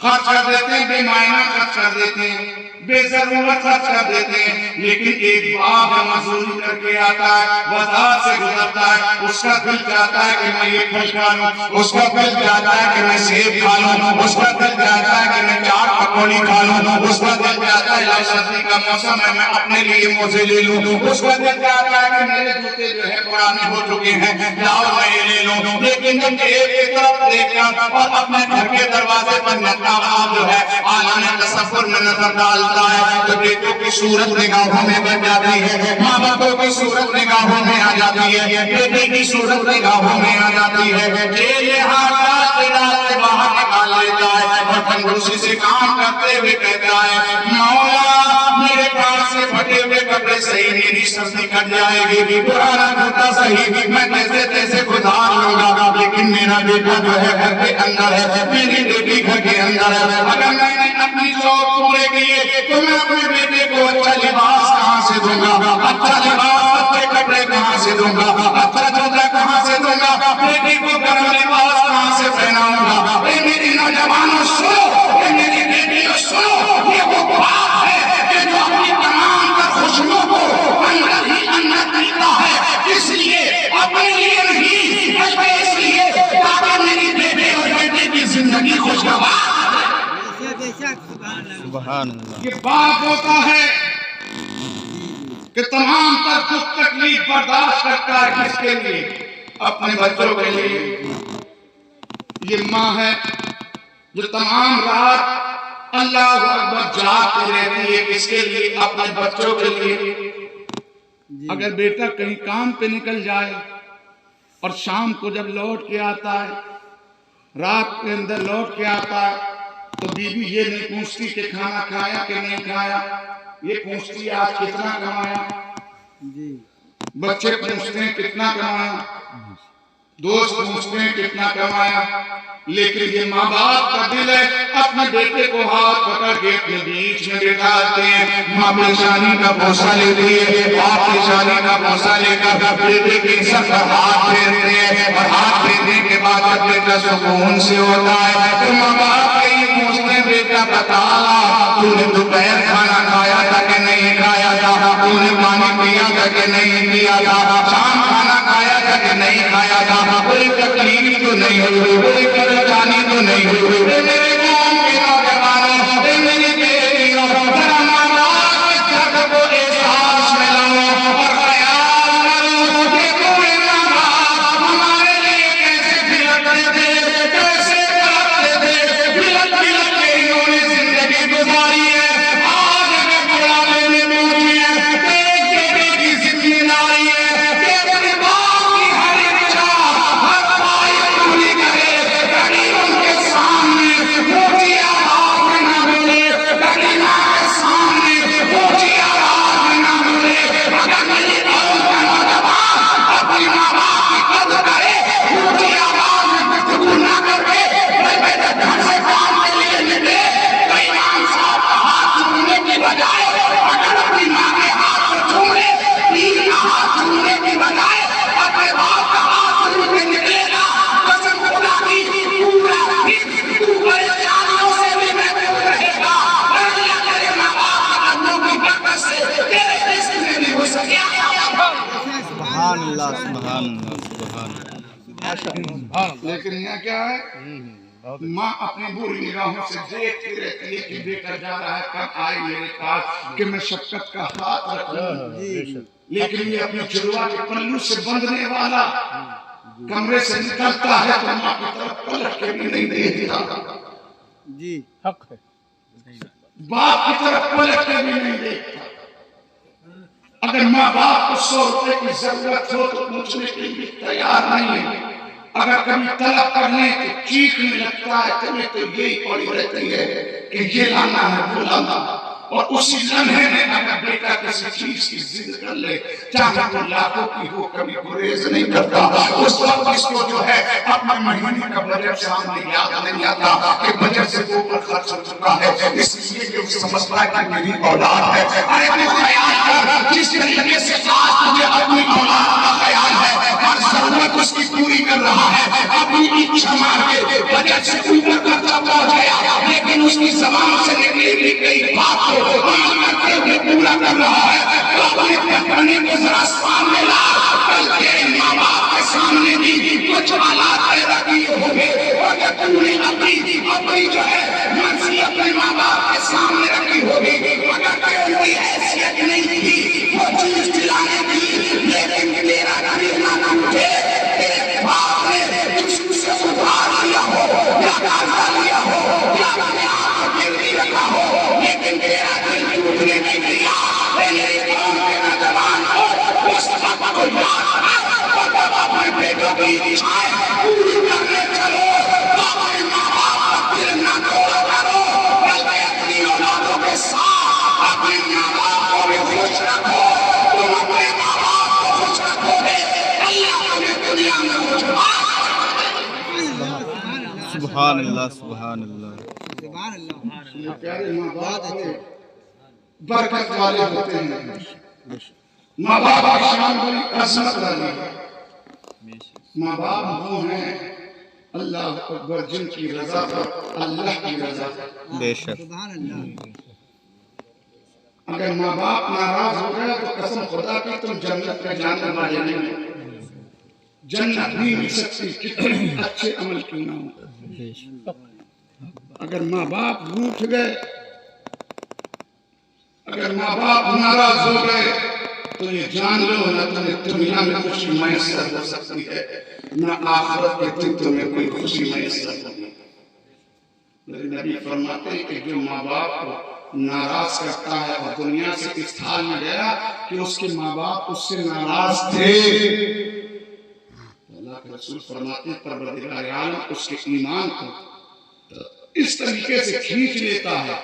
خرچ کر دیتے ہیں، بے معنی خرچ کر دیتے ہیں، بے ضرورت خرچ کر دیتے ہیں۔ لیکن ایک باپ جو مزدوری کر کے آتا ہے، بازار سے گزرتا ہے، اس کا دل چاہتا ہے کہ میں یہ پھل کھا لوں، اس کا دل چاہتا ہے کہ میں سیب کھا لوں، اس کا دل چاہتا ہے کہ میں چاٹ پکوڑی کھا لوں، اس کا دل چاہتا ہے لاؤ سردی کا موسم ہے میں اپنے لیے موزے لے لوں، اس کا دل چاہتا ہے کہ میرے جوتے جو ہے پرانے ہو چکے ہیں لاؤ میں یہ لے لوں۔ لیکن جب ایک طرف دیکھا اور اپنے گھر کے دروازے پر نقاب جو ہے عالم تصور میں نظر ڈالتا ہے تو بیٹوں کی صورت نگاہوں میں بن جاتی ہے، ماں باپوں کی صورت نگاہوں میں آ جاتی ہے، بیٹے کی صورت نگاہوں میں آ جاتی ہے۔ یہ حالات سے باہر نکال لیتا ہے اور کنجوسی سے کام کرتے ہوئے کہتا ہے مولا میرے پاس سے پھٹے ہوئے کپڑے صحیح، میری سردی کٹ جائے گی، پرانا جوتا صحیح میں جیسے تیسے گزار لوں گا، لیکن میرا بیٹا جو ہے گھر کے اندر ہے، میری بیٹی گھر کے اندر ہے، اگر میں نے اپنی شوق پورے کیے تو میں اپنے بیٹے کو اچھا لباس کہاں سے دوں گا، اچھا لباس اچھے کپڑے کہاں سے دوں گا، اچھا جوتا کہاں سے دوں گا، بیٹی کو گرم لباس کہاں سے پہناؤں گا۔ اے میری نوجوانوں سنو، اے میری بیٹیوں سنو، یہ وہ باپ ہے کہ جو اپنی تمام تر خوشیوں کو اندر ہی اندر پیتا ہے، اس لیے اپنے لیے نہیں بلکہ اس لیے تاکہ میری بیٹے اور بیٹے کی زندگی خوشگوار۔ سبحان اللہ یہ باپ ہوتا ہے کہ تمام تر دکھ تکلیف برداشت کرتا ہے، کس کے لیے؟ اپنے بچوں کے لیے۔ یہ ماں ہے جو تمام رات اللہ اکبر جاگتی رہتی ہے، کس کے لیے؟ اپنے بچوں کے لیے۔ اگر بیٹا کہیں کام پہ نکل جائے اور شام کو جب لوٹ کے آتا ہے، رات کے اندر لوٹ کے آتا ہے تو بیوی یہ نہیں پوچھتی کہ کھانا کھایا کہ نہیں کھایا، یہ پوچھتی آج کتنا کمایا، بچے پوچھتے ہیں کتنا کمایا، دوست پوچھتے ہیں کتنا کمایا، لیکن یہ ماں باپ کا دل ہے اپنے بیٹے کو ہاتھ پکڑ کے اپنے بیچ میں بٹھاتے ہیں، ماں پریشانی کا بوسہ لیتی ہے، باپ پریشانی کا بوسہ لے کر بیٹے کے سر پر ہاتھ پھیرتے ہیں، اور ہاتھ پھیرنے کے بعد جب بیٹا سکون سے ہوتا ہے تو ماں باپ کے یہ پوچھتے ہیں بیٹا بتا تو نے دوپہر کھانا کھایا تھا کہ نہیں کھایا تھا، تو نے پانی پیا تھا کہ نہیں پیا تھا، شام کھانا کھایا تھا کہ نہیں کھایا تھا، کوئی تکلیف تو نہیں ہوئی، کوئی پریشانی تو نہیں ہوئی۔ میرے قوم کے نوجوانوں، میری بیٹیوں، ذرا ماں باپ کے درد کو احساس میں لاؤ اور خیال کرو کہ تمہیں ماں باپ ہمارے لیے کیسے بلکتے تھے، کیسے کرتے تھے، بلک بلک کے انہوں نے زندگی گزاری ہے۔ آج اگر بڑھاپے میں پہنچی ہے تو ایک بیٹے کی ذمہ داری ہے کہ اپنے باپ کی ہر اچھا ہر خواہش پوری کرے، غریبوں کے سامنے اونچی آواز میں نہ بولے، غریبوں کے سامنے اونچی آواز میں نہ بولے۔ اگر میری قوم کا نوجوان اپنی ماں باپ کی قدر کرے، اونچی آواز میں گفتگو نہ کر کے بلکہ جب گھر سے کام کے لیے نکلے تو امام صاحب کا ہاتھ چھونے کی بجائے اگر اپنی ماں کے ہاتھ کو چھوڑے، تین کا ہاتھ چھونے کی بجائے اپنے باپ کا ہاتھ چھو کے نکلے گا، قسم خدا کی پورا دن پریشانیوں سے بھی محفوظ رہے گا۔ اور اللہ کرے ماں باپ کے قدموں کی برکت سے تیرے رزق میں بھی ہو سکے۔ سبحان اللہ سبحان اللہ سبحان اللہ لیکن یہ کیا ہے؟ ماں اپنی بری نگاہوں سے دیکھتی رہتی ہے کہ بیٹا جا رہا ہے، کب آئے میرے پاس کہ میں شفقت کا ہاتھ رکھوں، لیکن یہ اپنی جلوہ کے پلو سے بندھنے والا کمرے سے نکلتا ہے تو ماں کی طرف پلٹ کے بھی نہیں دیکھتا، جی حق ہے. باپ کی طرف پلٹ کے بھی نہیں دیکھتا. اگر ماں باپ کو 100 روپے کی ضرورت ہو تو پوچھنے کے لیے تیار نہیں ہے. اگر کبھی طلب کرنے تو چیخنے لگتا ہے. تمہیں تو یہی پڑی رہتی ہے کہ یہ لانا ہے وہ لانا. اور اسی لمحے میں اگر بیٹا کسی چیز کی ضد کر لے چاہے وہ لاکھوں کی ہو کبھی گریز نہیں کرتا. اس وقت اس کو جو ہے اپنے مہینے کا بجٹ سامنے یاد نہیں آتا کہ بجٹ سے اوپر خرچ ہو چکا ہے. اس لیے کہ وہ سمجھتا ہے کہ میری اولاد ہے. ارے وہ خیال کر جس طریقے سے آج تجھے اپنی اولاد کا خیال ہے، ہر ضرورت اس کی پوری کر رہا ہے، اپنی اچھا مار کے بجٹ سے اوپر خرچہ پہنچ گیا، لیکن اس کی زبان سے نکلی گئی بات کو پورا کر رہا ہے. تو اپنے پڑھنے کو ذرا سامنے لا. کل تیرے ماں باپ کے سامنے بھی کچھ حالات پیدا کیے ہوں گے اور کہ تم نے اپنی جو ہے مرضی اپنے ماں باپ کے سامنے رکھی ہوگی. اگر کوئی کوئی حیثیت نہیں تھی وہ چیز دلانے کی، لیکن تیرا کرنا نہ مجھے تیرے باپ نے کسی سے ادھار لیا ہو یا قرضہ لیا ہو یا اپنے آپ کو گروی رکھا ہو، لیکن تیرا دل ٹوٹنے نہیں دیا. میرے قوم کے نوجوان اس وقت کو یاد اور جب اپنے بیٹوں کی اچھائیں پوری کرنے چلو تو اپنے ماں باپ کا دل نہ توڑا کرو، بلکہ اپنی اولادوں کے ساتھ اپنے ماں باپ کو بھی خوش رکھو. تم اپنے ماں باپ کو خوش رکھو گے اللہ تمہیں دنیا میں خوش رکھے. سبحان اللہ سبحان اللہ. یہ پیارے ماں باپ کو برکت والے ہوتے ہیں. ماں باپ کی شان بڑی عظمت والی ہے. ماں باپ وہ ہیں اللہ اکبر جن کی رضا پر اللہ کی رضا ہے. بے شک. اگر ماں باپ ناراض ہو گئے تو قسم خدا کی تم جنت میں جانے والے نہیں. جنت نہیں مل سکتی کتنے اچھے عمل کیوں نہ ہو. اگر ماں باپ روٹھ گئے، اگر ماں باپ ناراض ہو گئے تو یہ جان لو نہ تمہیں دنیا میں خوشی میسر ہو سکتی ہے نہ آخرت کے دن تمہیں کوئی خوشی میسر ہوگی. میرے نبی فرماتے ہیں کہ جو ماں باپ کو ناراض کرتا ہے اور دنیا سے اس حال میں گیا کہ اس کے ماں باپ اس سے ناراض تھے، اللہ کے رسول فرماتے ہیں پروردگار عالم اس کے ایمان کو اس طریقے سے کھینچ لیتا ہے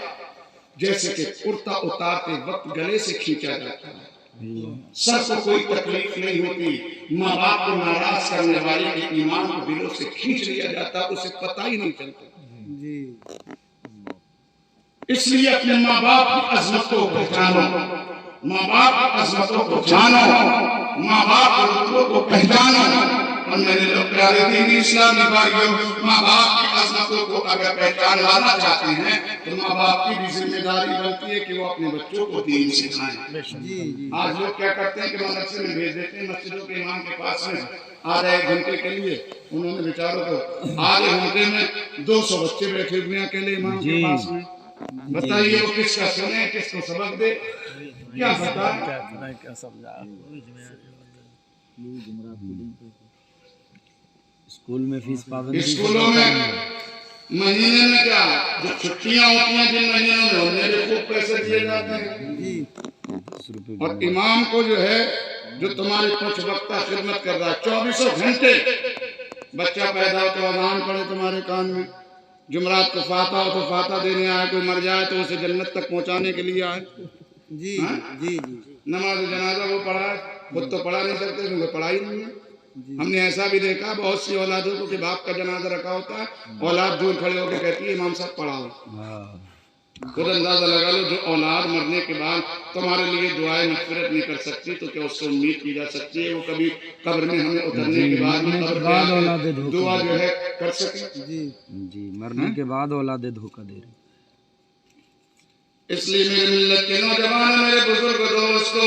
جیسے کہ کرتا اتارتے وقت گلے سے کھینچا جاتا ہے. سر کو کوئی تکلیف نہیں ہوتی. ماں باپ کو ناراض کرنے والے کے ایمان کو دلوں سے کھینچ لیا جاتا، اسے پتہ ہی نہیں چلتا. اس لیے اپنے ماں باپ کی عظمت کو پہچانو، ماں باپ کی عظمتوں کو جانو، ماں باپ کے رتبوں کو پہچانو. اور میرے لوگ پیارے دینی اسلامی بھائیوں، ماں باپ کی عظمتوں کو اگر پہچان لانا چاہتے ہیں تو ماں باپ کی بھی ذمہ داری بنتی ہے کہ وہ اپنے بچوں کو دین سکھائیں. آج لوگ کیا کرتے ہیں کہ مدرسے میں بھیج دیتے ہیں، مسجدوں کے امام کے پاس میں آدھا ایک گھنٹے کے لیے انہوں نے بیچاروں کو آدھے گھنٹے میں 200 بچے بیٹھے ہوئے ہیں اکیلے امام کے پاس میں. بتائیے وہ کس کا سنے، کس کو سبق دے، کیا بتائیں. کیا سمجھا اسکول میں فیس پابندی، اسکولوں میں مہینے میں کیا جو چھٹیاں ہوتی ہیں جن مہینوں میں انہیں بھی خوب پیسے دیے جاتے ہیں. اور امام کو جو ہے جو تمہاری پنچ وقتہ خدمت کر رہا ہے 24 گھنٹے، بچہ پیدا ہو تو اذان پڑھے تمہارے کان میں، جمعرات کو فاتحہ ہو تو فاتحہ دینے آئے، کوئی مر جائے تو اسے جنت تک پہنچانے کے لیے آئے. نماز جنازہ وہ پڑھا ہے، خود تو پڑھا نہیں سکتے کیونکہ پڑھائی نہیں ہے. ہم نے ایسا بھی دیکھا بہت سی اولادوں کو کہ باپ کا جنازہ رکھا ہوتا ہے، اولاد دور کھڑے ہو کے کہتی ہے امام صاحب پڑھاؤ. خود اندازہ لگا لو جو اولاد مرنے کے بعد تمہارے لیے دعائیں مغفرت نہیں کر سکتی تو کیا اس سے امید کی جا سکتی ہے وہ کبھی قبر میں ہمیں اترنے کے بعد میں قبر دعا جو ہے کر سکے؟ جی مرنے کے بعد اولادیں دھوکہ دے رہی. اس لیے میرے ملت کے نوجوان، میرے بزرگ دوستو،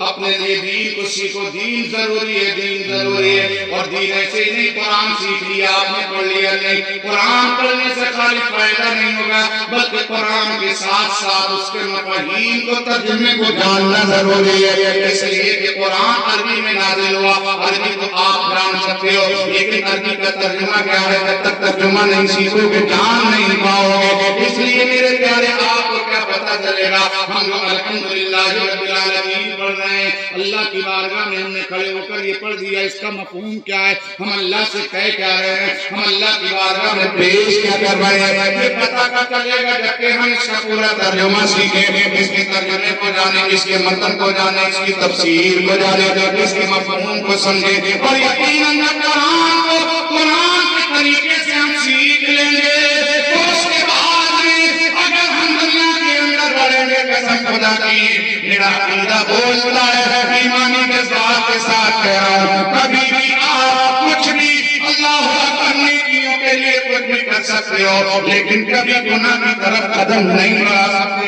اپنے لیے دین کو سیکھو. دین ضروری ہے, دین ضروری ہے. اور دین ایسے ہی نہیں قرآن سیکھ لیا آپ نے, پڑھ لیا نہیں. قرآن پڑھنے سے خالی فائدہ نہیں ہوگا, بلکہ قرآن کے ساتھ ساتھ اس کے مفاہیم کو, ترجمے کو جاننا ضروری ہے. اس لیے کہ قرآن عربی میں نازل ہوا, عربی کو آپ جان سکتے ہو, لیکن عربی کا ترجمہ کیا ہے, جب تک ترجمہ نہیں سیکھو گے جان نہیں پاؤ گے. اس لیے میرے پیارے آپ کو کیا پتا چلے گا. ہم لوگ الحمدللہ رب العالمین پڑھ رہے ہیں, اللہ کی بارگاہ میں ہم نے کھڑے ہو کر یہ پڑھ دیا, اس کا مفہوم کیا ہے, ہم اللہ سے کہہ کیا رہے ہیں, ہم اللہ کی بارگاہ میں پیش کیا کر رہے ہیں. یہ پتا کا چلے گا جب کہ ہم اس کا پورا ترجمہ سیکھیں, اس کے ترجمے کو جانیں, اس کے متن کو جانیں, اس کی تفسیر کو جانیں, اس کے مفہوم کو سمجھیں. اور یقیناً جب قرآن کو قرآن کے طریقے سے ہم سیکھ لیں گے تو اس کے بعد میں اگر ہم دنیا کے اندر بڑھیں گے, قسم خدا کی میرا عقیدہ بولتا ہے, ایمانی کے ساتھ کہہ رہا ہوں, کبھی بھی آپ کچھ بھی اللہ اکبر نیکیوں کے لیے کچھ بھی کر سکتے ہو, لیکن کبھی گناہ کی طرف قدم نہیں بڑھا سکتے.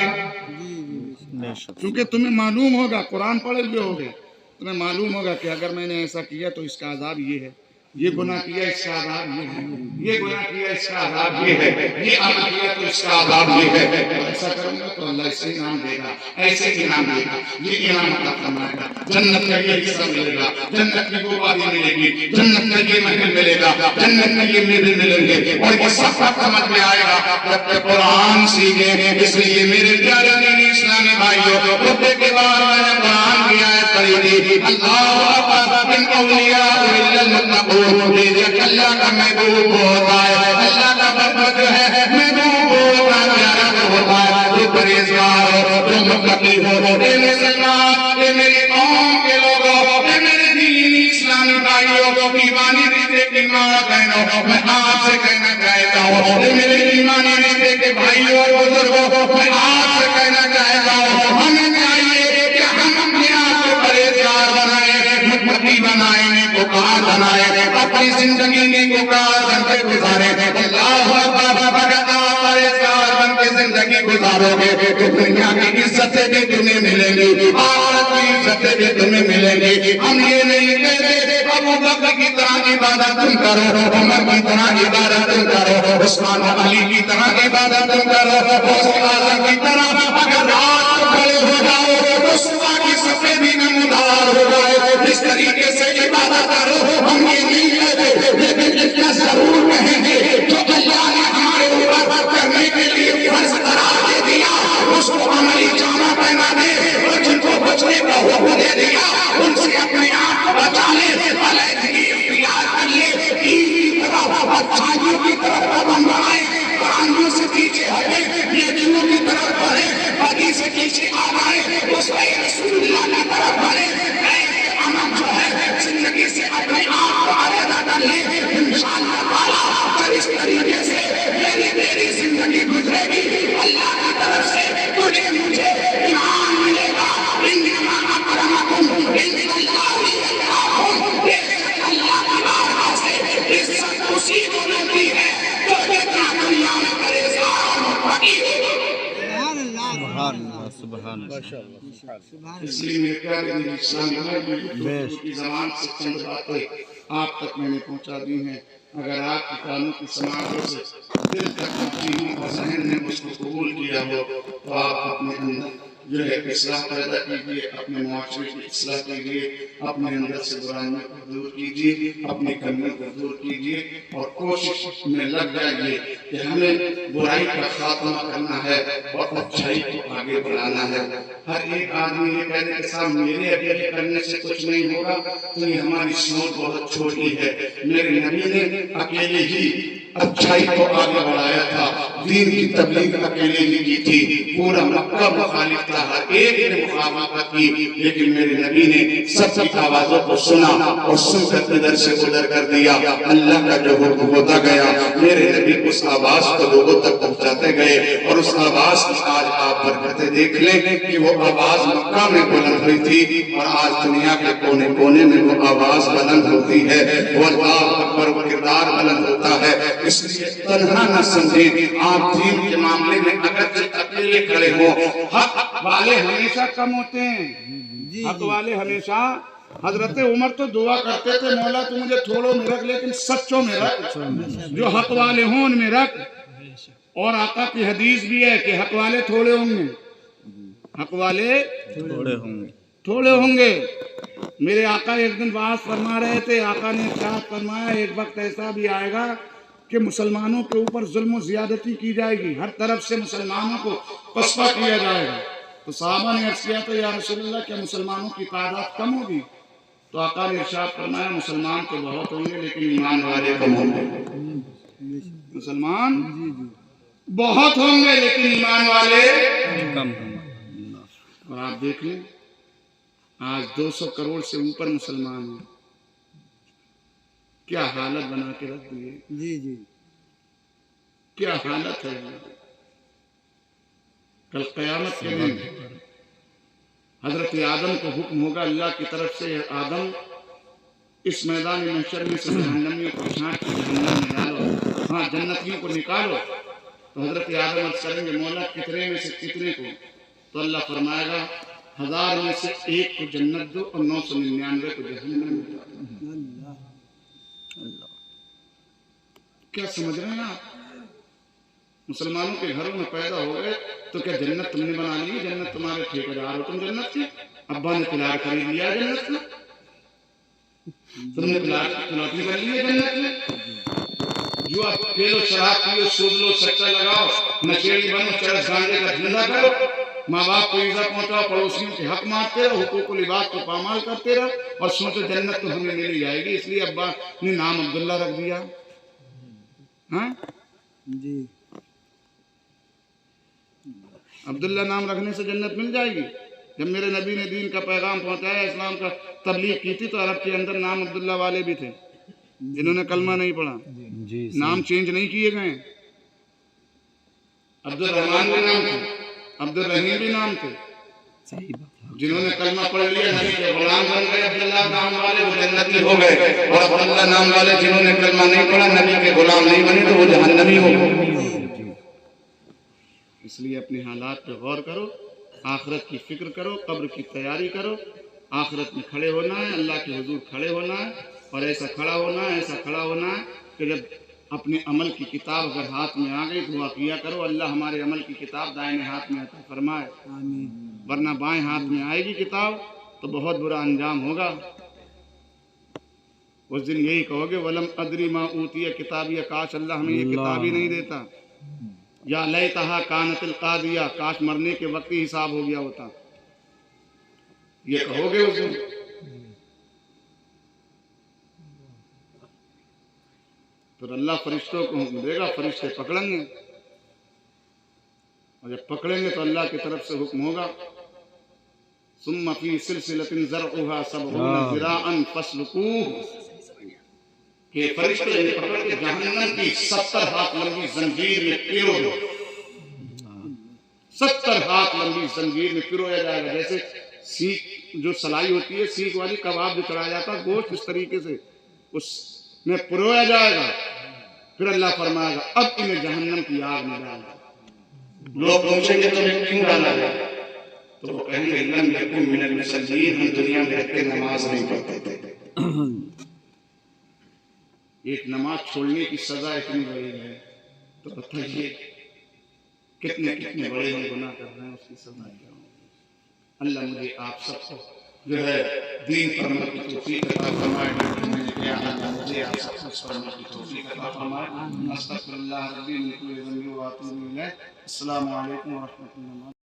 کیونکہ تمہیں معلوم ہوگا, قرآن پڑھے ہوئے ہوگے, تمہیں معلوم ہوگا کہ اگر میں نے ایسا کیا تو اس کا عذاب یہ ہے, یہ گناہ کیا اس کا عذاب یہ ہے, یہ گناہ کیا اس کا عذاب یہ ہے, یہ عمل کیا تو اس کا عذاب یہ ہے. ایسا کروں گا تو اللہ اس سے انعام دے گا, ایسے انعام دے گا, یہ انعام عطا فرمائے گا. جنت کا یہ حصہ ملے گا, جنت کی وہ وادی ملے گی, جنت کا یہ محل ملے گا, جنت میں یہ میوے ملیں گے, اور یہ سب سمجھ میں آئے گا جب کہ قرآن سیکھیں. اس لیے میرے پیارے دینی اسلامی بھائیوں, خطبے کے بعد میں نے قرآن کی آیت پڑھی تھی, اللہ اکبر ان اولیاء الا المتقون. اللہ کا محبوب ہوتا ہے, اللہ کا بندہ جو ہے محبوب ہوتا ہے, پیارا ہوتا ہے, جو پرہیزگار ہو, جو متقی ہو. اے مسلمان, اے میری قوم کے لوگوں, اے میرے دینی اسلامی بھائیوں, ایمانی رشتے کی ماں بہنوں, میں آپ سے کہنا چاہتا ہوں, اے میرے ایمانی رشتے کے بھائیوں اور بزرگوں, میں آپ سے کہنا چاہتا ہوں, ہمیں چاہیے کہ ہم اپنے آپ کو پرہیزگار بنائیں, متقی بنائیں, نیکوکار بنائیں, اپنی زندگی نیکوکار بن کے گزاریں. اللہ اکبر, اگر آپ پرہیزگار بن کے زندگی گزارو گے تو دنیا کی عزتیں بھی تمہیں ملیں گی, آخرت کی عزتیں بھی تمہیں ملیں گی. ہم یہ نہیں کہتے ابو بکر کی طرح عبادت تم کرو, عمر کی طرح عبادت تم کرو, عثمان و علی کی طرح عبادت تم کرو, غوث اعظم کی طرح. اگر رات کو کھڑے ہو جاؤ تو صبح کی سفیدی نمودار ہو جائے, اس طریقے سے عبادت کرو. ہم یہ نہیں کہتے, لیکن اتنا ضرور کہیں گے جو اللہ نے ہمارے اوپر کرنے کے لیے فرض قرار دے دیا اس کو عملی جامہ پہنا دے, اور جن کو بچنے کا حکم دے دیا ان سے اپنے آپ کو بچا لے, علیحدگی اختیار کر لے, دین کی طرف اچھائیوں کی طرف قدم بڑھائے, قرآنوں سے پیچھے ہٹے, نیکیوں کی طرف بڑھے, بدی سے پیچھے آ جائے, اس پہ رسول اللہ کی طرف بڑھے. عمل جو ہے زندگی سے اپنے آپ کو علیحدہ کر لے, انشاءاللہ تعالیٰ اگر اس طریقے سے میری زندگی گزرے گی, اللہ کی طرف سے تجھے مجھے ایمان ملے گا. انما اکرمکم عند اللہ اتقاکم, اللہ کی بارگاہ سے عزت اسی کو ملتی ہے جو جتنا دنیا میں پرہیزگار اور متقی ہو. سبحان اللہ, سبحان اللہ. اس لیے میرے پیارے دینی اسلامی بھائیوں کی زبان سے چند باتیں آپ تک میں نے پہنچا دی ہیں. اگر آپ کی کانوں کی سماعتوں سے دل تک پہنچی ہوں اور ذہن نے اس کو قبول کیا ہو تو آپ اپنے اندر جو ہے اصلاح پیدا کیجیے, اپنے معاشرے کی اصلاح کیجیے, اپنے اندر سے برائیوں کو دور کیجیے, اپنی کمیوں کو دور کیجیے, اور کوشش میں لگ جائیے کہ ہمیں برائی کا خاتمہ کرنا ہے اور اچھائی کو آگے بڑھانا ہے. ہر ایک آدمی یہ کہنے کے ساتھ میرے اکیلے کرنے سے کچھ نہیں ہوگا تو یہ ہماری سوچ بہت چھوٹی ہے. میرے نبی نے اکیلے ہی اچھائی کو آگے بڑھایا تھا, دین کی تبلیغ اکیلے ہی کی تھی, پورا مکہ مخالف تھا, ہر ایک نے مخالفت کی, لیکن میرے نبی نے سب کی آوازوں کو سنا اور سن کر ادھر سے ادھر کر دیا. اللہ کا جو حکم ہوتا گیا میرے نبی اس آواز کو لوگوں تک پہنچاتے گئے, اور اس آواز کی آج آپ برکتیں دیکھ لیں کہ وہ آواز مکہ میں بلند ہوئی تھی اور آج دنیا کے کونے کونے میں وہ آواز بلند ہوتی ہے. وہ اللہ اکبر, وہ کردار بلند ہوتا ہے. اس لیے تنہا نہ سمجھیں, آپ دین کے معاملے میں اگر اکیلے کھڑے ہو, حق والے ہمیشہ کم ہوتے ہیں, حق والے ہمیشہ حضرت عمر تو دعا کرتے تھے مولا تو مجھے تھوڑوں میں رکھ لیکن سچوں میں رکھ، جو حق والے ہوں ان میں رکھ۔ اور آقا کی حدیث بھی ہے کہ حق والے تھوڑے ہوں گے، حق والے تھوڑے ہوں گے۔ میرے آقا ایک دن واعظ فرما رہے تھے، آقا نے ارشاد فرمایا ایک وقت ایسا بھی آئے گا کہ مسلمانوں کے اوپر ظلم و زیادتی کی جائے گی، ہر طرف سے مسلمانوں کو پسپا کیا جائے گا۔ تو صحابہ نے عرض کیا تھا یا رسول اللہ کیا مسلمانوں کی تعداد کم ہوگی؟ تو آقا نے ارشاد فرمایا مسلمان تو بہت ہوں گے لیکن ایمان والے کم ہوں گے۔ مسلمان بہت ہوں گے لیکن ایمان والے کم ہوں گے۔ اور آپ دیکھ لیں آج 200 کروڑ سے اوپر مسلمان ہیں، کیا حالت بنا کے رکھ دیے، کیا حالت ہے۔ کل قیامت کے دن حضرت آدم کو حکم ہوگا اللہ کی طرف سے، آدم اس میدان محشر میں سے جہنمیوں کو چھانٹ کے جہنم میں ڈالو، ہاں جنتیوں کو نکالو۔ تو حضرت آدم عرض کریں گے مولا کتنے میں سے کتنے کو؟ تو اللہ فرمائے گا 1000 میں سے 1 کو جنت دو اور 999 کو جہنم میں ڈالو۔ کیا سمجھ رہے ہیں آپ؟ مسلمانوں کے گھروں میں پیدا ہو گئے تو کیا جنت تم نے بنا لی؟ جنت تمہارے ٹھیکیدار ہو تم جنت کے؟ ابا نے پلار خرید لیا جنت کا، تم نے پلاٹی کر لی ہے جنت میں؟ جو آپ پیلو شراب پیو سود لو سچا لگاؤ نشیڑی بنو چرس گانجے کا دھندا کرو، ماں باپ کو ایزا پہنچاؤ، پڑوسیوں کے حق مارتے رہو، حقوق و لباس کو پامال کرتے رہو اور سوچو جنت تو ہمیں مل جائے گی، اس لیے ابا نے نام عبداللہ رکھ دیا۔ ہاں جی عبداللہ نام رکھنے سے جنت مل جائے گی؟ جب میرے نبی نے دین کا پیغام پہنچایا، اسلام کا تبلیغ کی تھی تو عرب کے اندر نام عبداللہ والے بھی تھے جنہوں نے کلمہ نہیں پڑھا، نام چینج نہیں کیے گئے۔ عبد الرحمن بھی نام تھے، عبد الرحیم بھی نام تھے، جنہوں نے کلمہ پڑھ لیا نبی کے غلام بن گئے، عبداللہ نام والے وہ جنتی ہو گئے، اور عبداللہ نام والے جنہوں نے کلمہ نہیں پڑھا نبی کے غلام نہیں بنے تو وہ جہنمی ہو گئے۔ اس لیے اپنے حالات پہ غور کرو، آخرت کی فکر کرو، قبر کی تیاری کرو، آخرت میں کھڑے ہونا ہے، اللہ کے حضور کھڑے ہونا ہے، اور ایسا کھڑا ہونا ہے، ایسا کھڑا ہونا ہے کہ جب اپنے عمل کی کتاب اگر ہاتھ میں آ گئی دعا کیا کرو اللہ ہمارے عمل کی کتاب دائیں ہاتھ میں عطا فرمائے، ورنہ بائیں ہاتھ میں آئے گی کتاب تو بہت برا انجام ہوگا۔ اس دن یہی کہو گے وَلَمْ أَدْرِ مَا أُوتِيَ کتابیہ، کاش اللہ ہمیں یہ کتاب ہی نہیں دیتا، یا لیتہا کانت القاضیہ، کاش مرنے کے وقت ہی حساب ہو گیا ہوتا، یہ کہو گے اس دن۔ پھر اللہ فرشتوں کو حکم دے گا، فرشتے پکڑیں گے، اور جب پکڑیں گے تو اللہ کی طرف سے حکم ہوگا ثم فی سلسلۃ ذرعها 70 ذراعا فاسلکوہ، کہ فرشتے انہیں پکڑ کے جہنم کی 70 ہاتھ لمبی زنجیر میں پیرو دو، 70 ہاتھ لمبی زنجیر میں پیرویا جائے گا، جیسے سیخ جو سلائی ہوتی ہے، سیخ والی کباب جو چڑھایا جاتا ہے گوشت، اس طریقے سے اس میں پرویا جائے گا۔ پھر اللہ فرمائے گا اب انہیں جہنم کی آگ میں ڈالا۔ لوگ پوچھیں گے تمہیں کیوں ڈالا گیا؟ تو وہ کہیں گے لم یکن من المصلین، ہم دنیا میں رہ کے نماز نہیں پڑھتے تھے۔ ایک نماز چھوڑنے کی سزا اتنی بڑی ہے تو بتائیے کتنے بڑے ہم گناہ کر رہے ہیں، اس کی سزا کیا ہوگی؟ اللہ مجھے آپ سب کو جو ہے دین پر عمل کی توفیق عطا فرمائے، اللہ مجھے آپ سب کو اس پر عمل کی توفیق عطا فرمائے۔ استغفر اللہ ربی من کل ذنب واتوب الیہ۔ السلام علیکم ورحمۃ اللہ۔